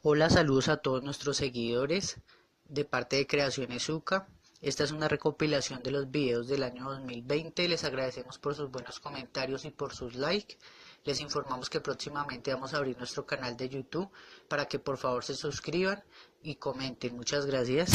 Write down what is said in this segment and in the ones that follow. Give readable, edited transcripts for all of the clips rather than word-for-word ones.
Hola, saludos a todos nuestros seguidores de parte de Creaciones Huka. Esta es una recopilación de los videos del año 2020. Les agradecemos por sus buenos comentarios y por sus likes. Les informamos que próximamente vamos a abrir nuestro canal de YouTube para que por favor se suscriban y comenten. Muchas gracias.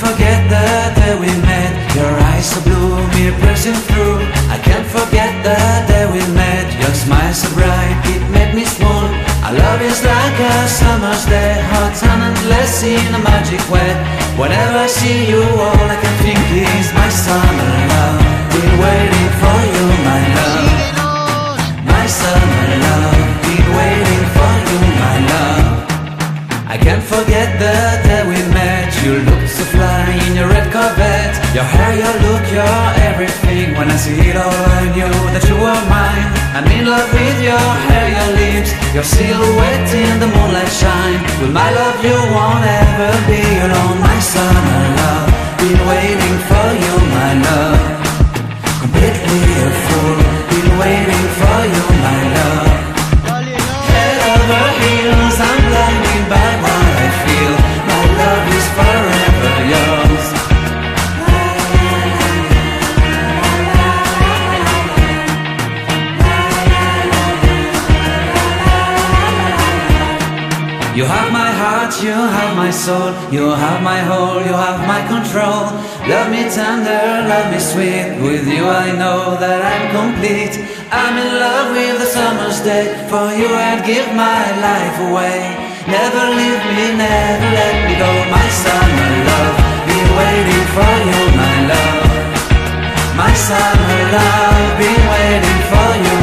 Forget the day we met. Your eyes so blue, me pressing through. I can't forget the day we met. Your smile so bright, it made me swoon. Our love is like a summer's day, hot and endless in a magic way. Whenever I see you, all I can think is my summer love. Been waiting for you, my love. My summer love. Been waiting for you, my love. I can't forget the day we met. You looked so fly in your red Corvette. Your hair, your look, your everything. When I see it all, I knew that you were mine. I'm in love with your hair, your lips, your silhouette in the moonlight shine. With my love you won't ever be alone. My summer love, been waiting for you, my love. Completely a fool, been waiting for you, my love. Head over heels, I'm blinded by what I feel. My love is forever yours. You have my heart, you have my soul. You have my whole, you have my control. Love me tender, love me sweet. With you I know that I'm complete. I'm in love with the summer's day. For you I'd give my life away. Never leave me, never let me go. My summer love, been waiting for you, my love. My summer love, been waiting for you,